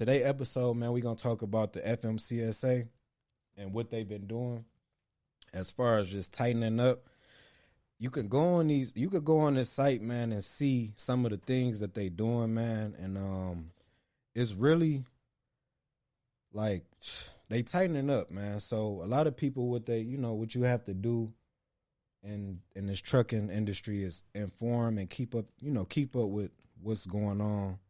Today episode, man, we're gonna talk about the FMCSA and what they've been doing as far as just tightening up. You could go on this site, man, and see some of the things that they doing, man. And it's really like they tightening up, man. So a lot of people what you have to do in this trucking industry is inform and keep up with what's going on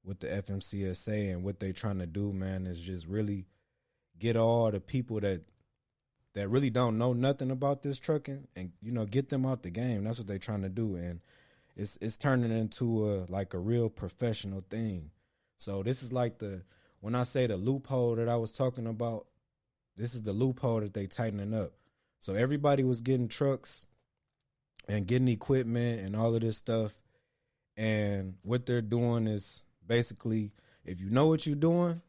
with the FMCSA and what they trying to do, man, is just really get all the people that really don't know nothing about this trucking and get them out the game. That's what they're trying to do, and it's turning into a real professional thing. So this is like when I say the loophole that I was talking about, this is the loophole that they tightening up. So everybody was getting trucks and getting equipment and all of this stuff, and what they're doing is basically, if you know what you're doing,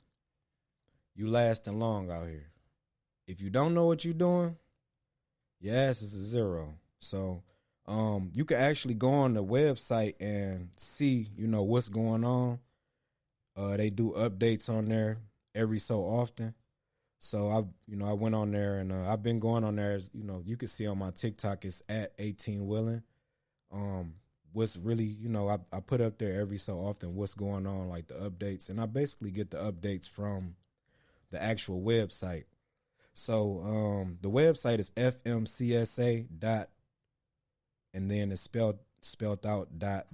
you lasting long out here. If you don't know what you're doing, your ass is a zero. So you can actually go on the website and see, what's going on. They do updates on there every so often. So I went on there and I've been going on there. As, you can see on my TikTok, it's at teenwilln. What's really, I put up there every so often what's going on, like the updates, and I basically get the updates from the actual website. So the website is fmcsa dot, and then it's spelled out .dot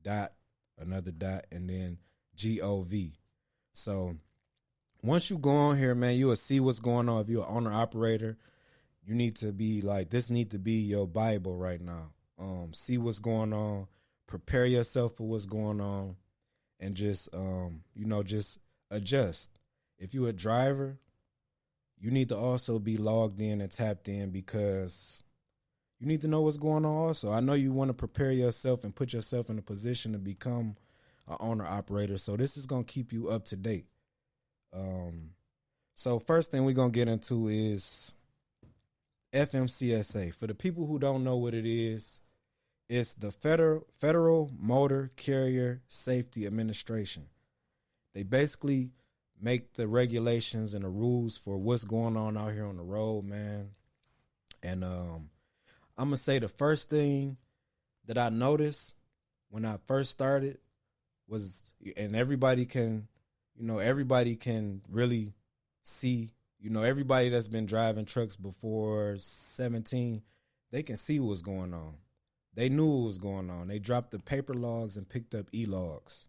dot, another dot, and then gov. So once you go on here, man, you will see what's going on. If you're an owner operator, you need to be like, this need to be your Bible right now. See what's going on, prepare yourself for what's going on, and just just adjust. If you're a driver, you need to also be logged in and tapped in, because you need to know what's going on also. I know you want to prepare yourself and put yourself in a position to become an owner operator, so this is going to keep you up to date. So first thing we're going to get into is FMCSA. For the people who don't know what it is, it's the Federal Motor Carrier Safety Administration. They basically make the regulations and the rules for what's going on out here on the road, man. And I'm going to say the first thing that I noticed when I first started was, and everybody can really see, everybody that's been driving trucks before 17, they can see what's going on. They knew what was going on. They dropped the paper logs and picked up e-logs.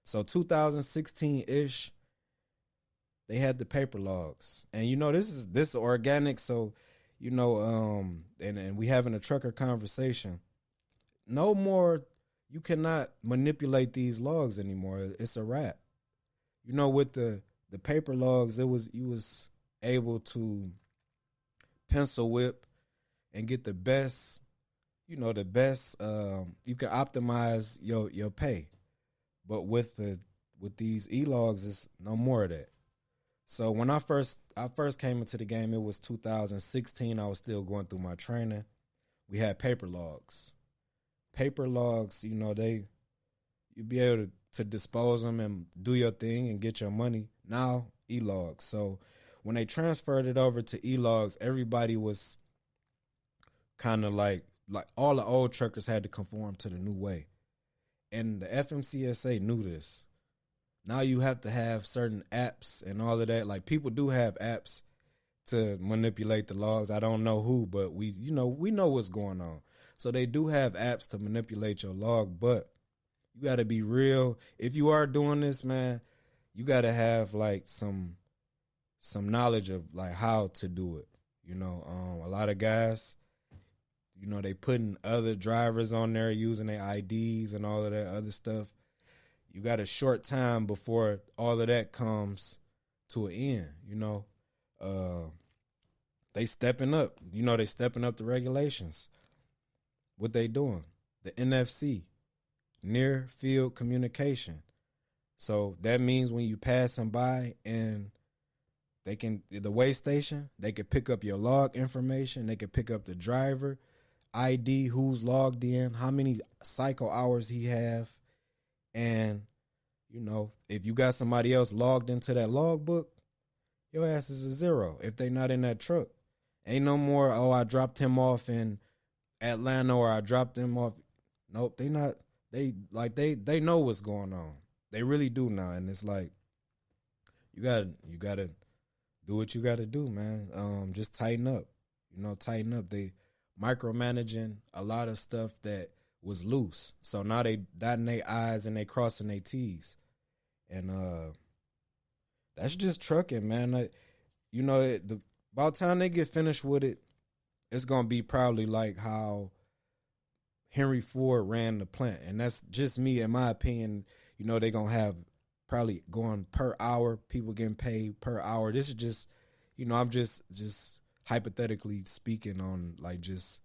So 2016-ish, they had the paper logs. And this is organic, so and we having a trucker conversation. No more, you cannot manipulate these logs anymore. It's a wrap. With the paper logs, you was able to pencil whip and get the best, you can optimize your pay. But with these e-logs, it's no more of that. So when I first came into the game, it was 2016. I was still going through my training. We had paper logs. Paper logs, you'd be able to dispose them and do your thing and get your money. Now, e-logs. So when they transferred it over to e-logs, everybody was kind of like all the old truckers had to conform to the new way. And the FMCSA knew this. Now you have to have certain apps and all of that. Like, people do have apps to manipulate the logs. I don't know who, but we know what's going on. So they do have apps to manipulate your log, but you got to be real. If you are doing this, man, you got to have like some knowledge of like how to do it. A lot of guys, they putting other drivers on there using their IDs and all of that other stuff. You got a short time before all of that comes to an end. They stepping up. They stepping up the regulations. What they doing? The NFC, near field communication. So that means when you pass them by and the weigh station, they can pick up your log information. They can pick up the driver ID, who's logged in, how many cycle hours he have, and if you got somebody else logged into that logbook, your ass is a zero if they not in that truck. Ain't no more, oh, I dropped him off in Atlanta or I dropped him off. Nope, they not. They know what's going on. They really do now, and it's like you gotta do what you gotta do, man. Just tighten up. Tighten up. They micromanaging a lot of stuff that was loose. So now they dotting their I's and they crossing their T's. And that's just trucking, man. About time they get finished with it, it's gonna be probably like how Henry Ford ran the plant. And that's just me, in my opinion. They're gonna have probably going per hour, people getting paid per hour. This is just, I'm just hypothetically speaking on like just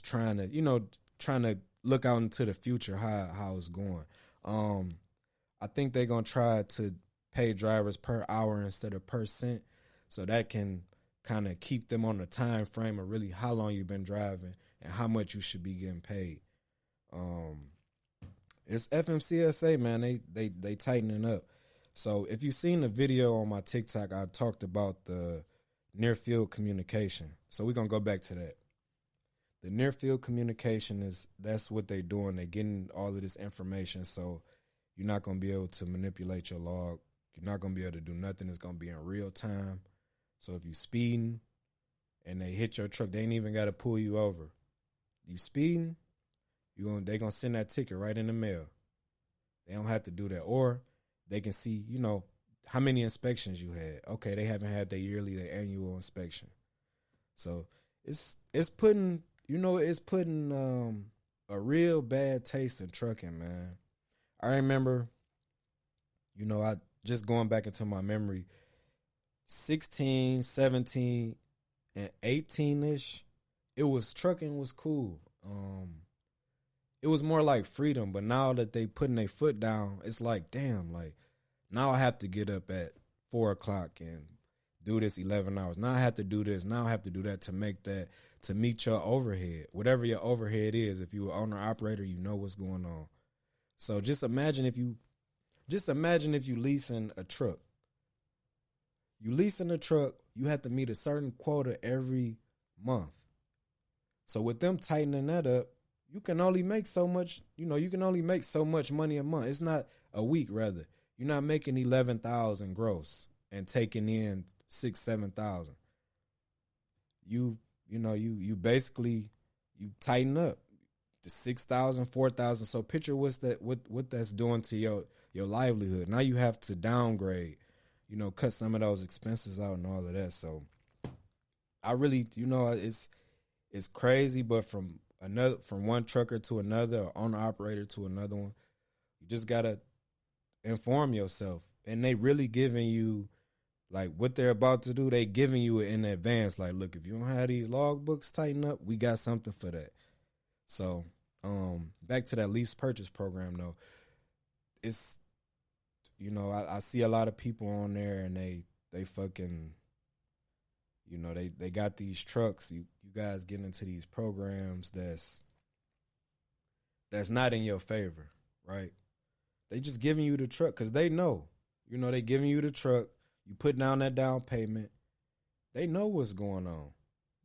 trying to look out into the future how it's going. I think they're gonna try to pay drivers per hour instead of per cent, so that can kind of keep them on the time frame of really how long you've been driving and how much you should be getting paid. It's FMCSA, man. They tightening up. So if you've seen the video on my TikTok, I talked about the near field communication. So we're gonna go back to that. The near field communication that's what they're doing. They're getting all of this information, so you're not gonna be able to manipulate your log. You're not gonna be able to do nothing. It's gonna be in real time. So if you speeding and they hit your truck, they ain't even gotta pull you over. You speeding, they gonna send that ticket right in the mail. They don't have to do that. Or they can see, how many inspections you had. Okay, they haven't had their annual inspection. So it's putting a real bad taste in trucking, man. I remember, I just going back into my memory, 16, 17, and 18-ish, trucking was cool. It was more like freedom, but now that they putting their foot down, it's like, damn, like now I have to get up at 4:00 and do this 11 hours. Now I have to do this. Now I have to do that to meet your overhead. Whatever your overhead is, if you're an owner operator, you know what's going on. So just imagine if you leasing a truck. You leasing a truck, you have to meet a certain quota every month. So with them tightening that up, you can only make so much, money a month. It's not a week, rather. You're not making 11,000 gross and taking in 6,000-7,000. You basically tighten up to 6,000, 4,000. So picture what that's doing to your livelihood. Now you have to downgrade, cut some of those expenses out and all of that. So I really, it's crazy, but from one trucker to another, or owner operator to another one, you just gotta inform yourself. And they really giving you, like, what they're about to do, they giving you it in advance. Like, look, if you don't have these logbooks tightened up, we got something for that. So, back to that lease purchase program though. It's, I see a lot of people on there and they fucking, they got these trucks. You guys get into these programs that's not in your favor, right? They just giving you the truck because they know, they giving you the truck. You put down that down payment. They know what's going on.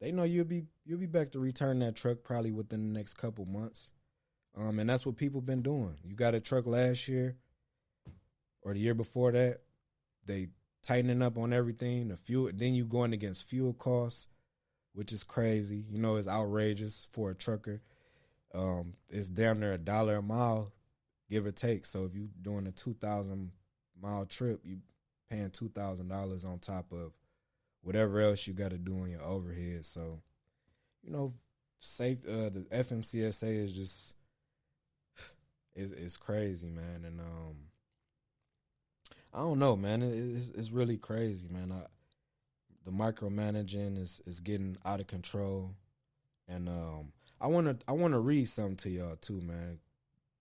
They know you'll be back to return that truck probably within the next couple months. And that's what people been doing. You got a truck last year or the year before that. They tightening up on everything. The fuel, then you going against fuel costs, which is crazy. It's outrageous for a trucker. It's down there $1 a mile, give or take. So if you doing a 2,000 mile trip, you paying $2,000 on top of whatever else you got to do on your overhead. So, the FMCSA is just it's crazy, man. And I don't know, man. It's really crazy, man. The micromanaging is getting out of control, and I wanna read something to y'all too, man,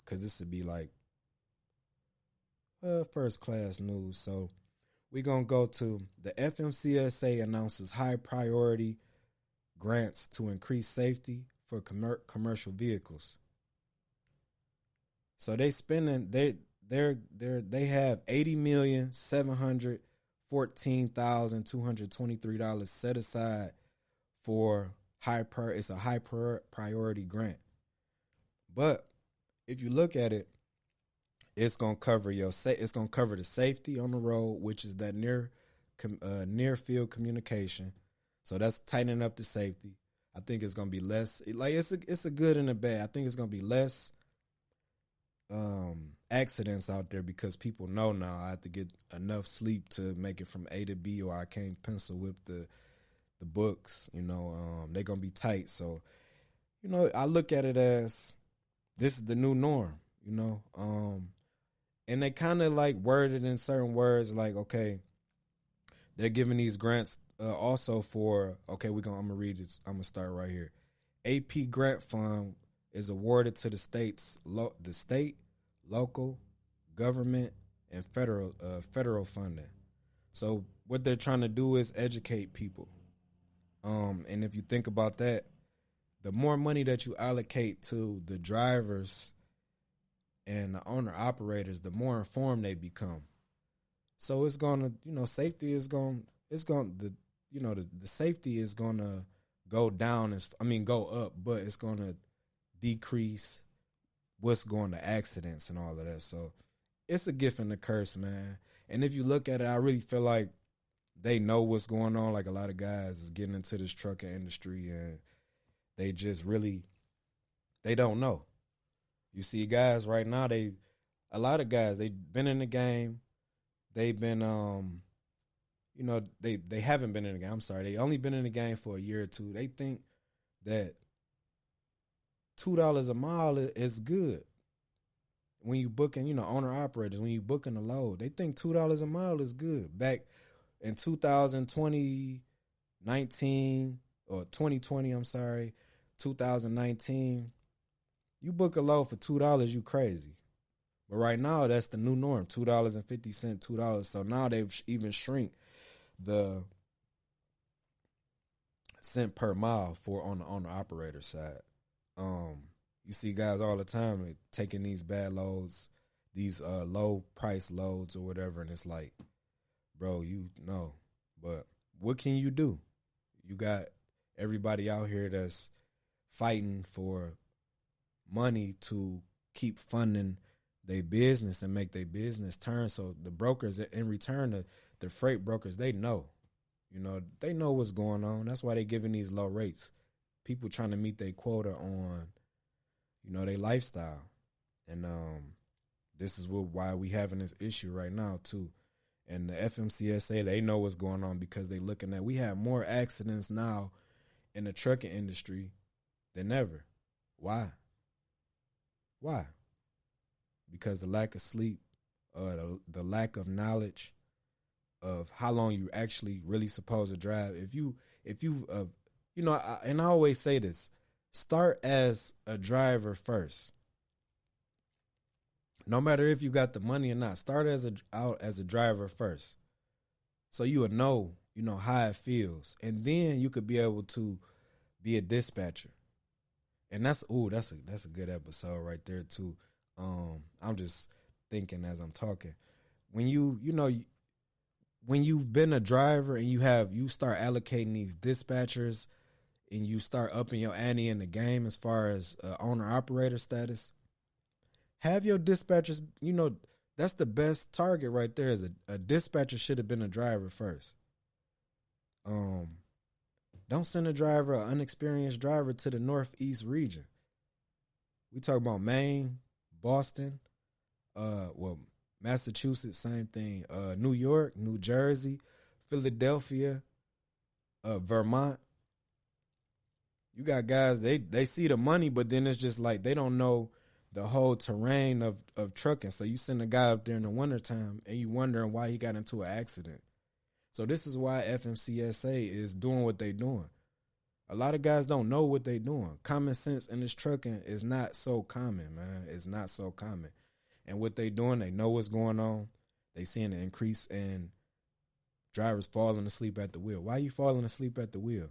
because this would be like first class news. So we're gonna go to the FMCSA announces high priority grants to increase safety for commercial vehicles. So they they have $80,714,223 set aside for it's a priority grant. But if you look at it, it's gonna cover the safety on the road, which is that near field communication. So that's tightening up the safety. I think it's gonna be less. It's a good and a bad. I think it's gonna be less accidents out there because people know now I have to get enough sleep to make it from A to B, or I can't pencil whip the books. They're gonna be tight. So I look at it as this is the new norm. And they kind of like worded in certain words like, okay, they're giving these grants also for, okay, I'm gonna read it. I'm gonna start right here. AP grant fund is awarded to the state, local, government, and federal funding. So what they're trying to do is educate people. And if you think about that, the more money that you allocate to the drivers and the owner operators, the more informed they become. So it's gonna, safety is the safety is gonna go down go up, but it's gonna decrease what's going to accidents and all of that. So it's a gift and a curse, man. And if you look at it, I really feel like they know what's going on. Like a lot of guys is getting into this trucking industry and they just really, they don't know. You see guys right now, a lot of guys, they've been in the game. They've been, they haven't been in the game. I'm sorry. They only been in the game for a year or two. They think that $2 a mile is good. When you booking, owner operators, when you booking a load, they think $2 a mile is good. Back in 2020, 19 or 2020, 2019, you book a load for $2, you crazy. But right now, that's the new norm, $2.50, $2. So now they've even shrink the cent per mile on the operator side. You see guys all the time taking these bad loads, these low price loads or whatever, and it's like, bro, but what can you do? You got everybody out here that's fighting for money to keep funding their business and make their business turn. So the brokers, in return, the freight brokers, they know what's going on. That's why they giving these low rates. People trying to meet their quota on, their lifestyle. And this is why we having this issue right now too. And the Fmcsa, they know what's going on because they looking at, we have more accidents now in the trucking industry than ever. Why? Because the lack of sleep, the lack of knowledge of how long you actually really supposed to drive. And I always say this, start as a driver first. No matter if you got the money or not, start out as a driver first. So you would know, how it feels. And then you could be able to be a dispatcher. And that's a good episode right there too. I'm just thinking as I'm talking. When when you've been a driver and you start allocating these dispatchers and you start upping your ante in the game as far as owner operator status, have your dispatchers, that's the best target right there. Is a dispatcher should have been a driver first. Don't send an unexperienced driver to the Northeast region. We talk about Maine, Boston, Massachusetts, same thing. New York, New Jersey, Philadelphia, Vermont. You got guys, they see the money, but then it's just like they don't know the whole terrain of trucking. So you send a guy up there in the wintertime and you wondering why he got into an accident. So this is why Fmcsa is doing what they doing. A lot of guys don't know what they doing. Common sense in this trucking is not so common, man. It's not so common. And what they doing, they know what's going on. They seeing an increase in drivers falling asleep at the wheel. Why are you falling asleep at the wheel?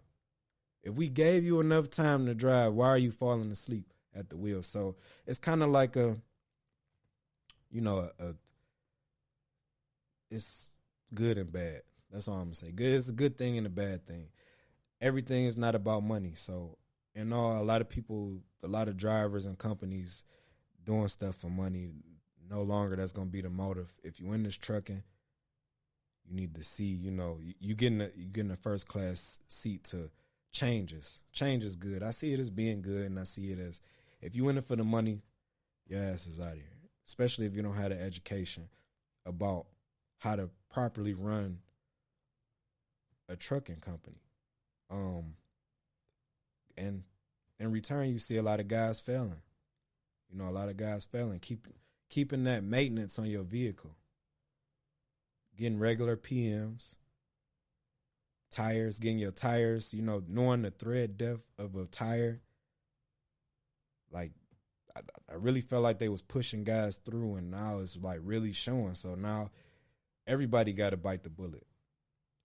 If we gave you enough time to drive, why are you falling asleep at the wheel? So it's kind of like it's good and bad. That's all I'm gonna say. Good, it's a good thing and a bad thing. Everything is not about money. So, a lot of people, a lot of drivers and companies doing stuff for money. No longer that's gonna be the motive. If you in this trucking, you need to see, you getting a first class seat to changes. Change is good. I see it as being good, and I see it as if you in it for the money, your ass is out of here. Especially if you don't have the education about how to properly run a trucking company. And in return, you see a lot of guys failing. A lot of guys failing. Keeping that maintenance on your vehicle. Getting regular PMs. Tires, getting your tires, knowing the thread depth of a tire. Like, I really felt like they was pushing guys through, and now it's like really showing. So now everybody got to bite the bullet.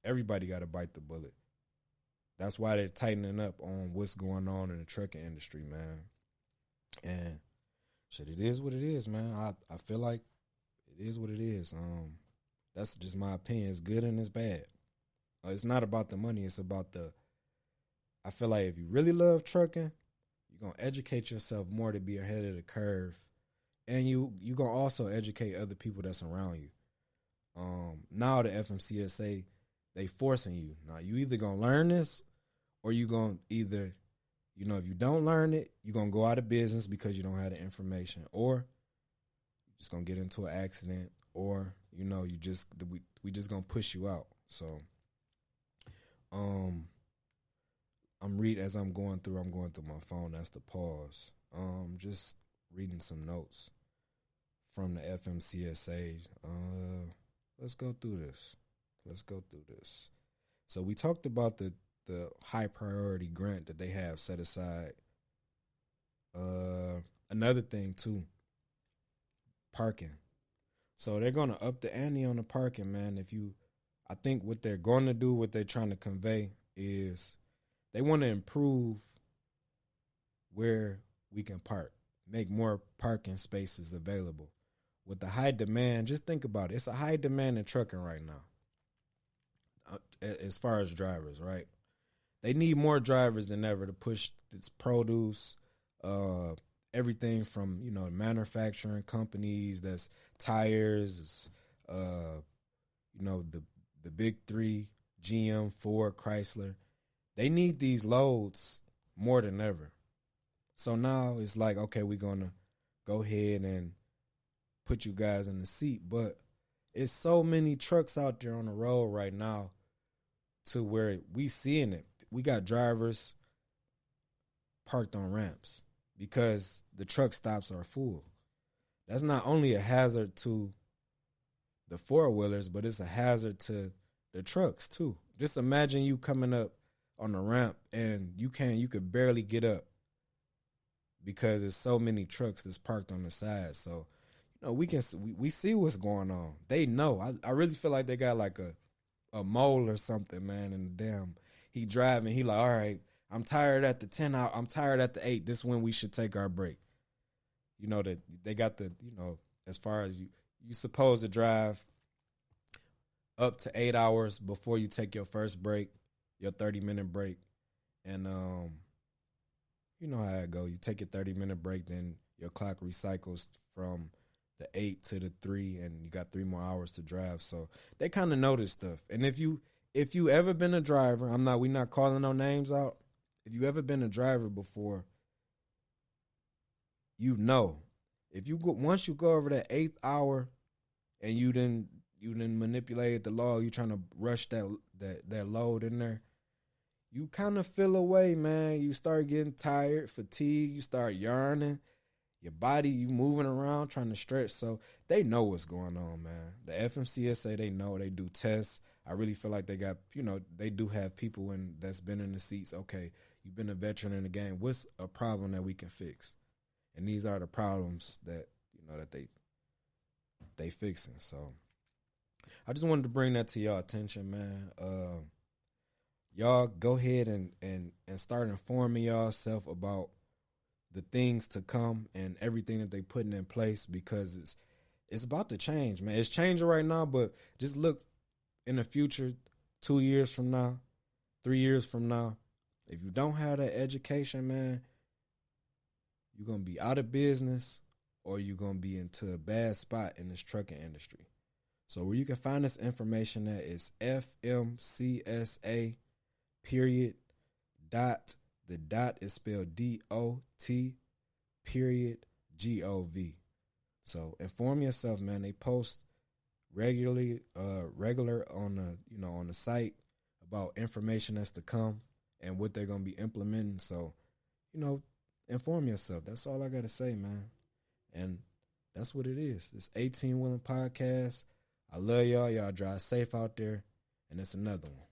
Everybody got to bite the bullet. That's why they're tightening up on what's going on in the trucking industry, man. And shit, it is what it is, man. I feel like it is what it is. That's just my opinion. It's good and it's bad. It's not about the money. It's about I feel like if you really love trucking, you're going to educate yourself more to be ahead of the curve. And you're going to also educate other people that's around you. Now the FMCSA, they forcing you. Now you either going to learn this or you going to either, if you don't learn it, you're going to go out of business because you don't have the information, or you're just going to get into an accident, or, we just going to push you out. So, as I'm going through my phone. That's the pause. Just reading some notes from the FMCSA. Let's go through this. So we talked about the high priority grant that they have set aside. Another thing too, parking. So they're gonna up the ante on the parking, man. I think what they're going to do, what they're trying to convey is they want to improve where we can park, make more parking spaces available. With the high demand, just think about it. It's a high demand in trucking right now. As far as drivers, right? They need more drivers than ever to push this produce, everything from, manufacturing companies, that's tires, the big three, GM, Ford, Chrysler. They need these loads more than ever. So now it's like, okay, we're going to go ahead and put you guys in the seat. But it's so many trucks out there on the road right now to where we seeing it. We got drivers parked on ramps because the truck stops are full. That's not only a hazard to the four-wheelers, but it's a hazard to the trucks too. Just imagine you coming up on the ramp and you could barely get up because there's so many trucks that's parked on the side. So, we see what's going on. They know. I really feel like they got like a mole or something, man, and damn, he driving, he like, all right, I'm tired at the 10 hour, I'm tired at the 8. This is when we should take our break. That they got as far as you supposed to drive up to 8 hours before you take your first break, your 30-minute break. And you know how it go. You take your 30-minute break, then your clock recycles from the 8 to the 3, and you got 3 more hours to drive. So they kind of know this stuff. And if you ever been a driver, we're not calling no names out. If you ever been a driver before, if you go, once you go over that 8th hour and you didn't manipulate the law, you trying to rush that load in there, you kind of feel away, man. You start getting tired, fatigued, you start yarning, your body, you moving around, trying to stretch. So they know what's going on, man. The FMCSA, they know, they do tests. I really feel like they got, they do have people that's been in the seats. Okay, you've been a veteran in the game. What's a problem that we can fix? And these are the problems that, that they fixing. So I just wanted to bring that to y'all attention, man. Y'all go ahead and start informing yourself about the things to come and everything that they putting in place, because it's about to change, man. It's changing right now, but just look in the future, 2 years from now, 3 years from now. If you don't have that education, man, you're going to be out of business or you're going to be into a bad spot in this trucking industry. So where you can find this information at is Fmcsa period dot, the dot is spelled DOT period GOV. So inform yourself, man. They post regular on on the site about information that's to come and what they're gonna be implementing. So, inform yourself. That's all I gotta say, man. And that's what it is. This 18 Willing Podcast. I love y'all. Y'all drive safe out there. And it's another one.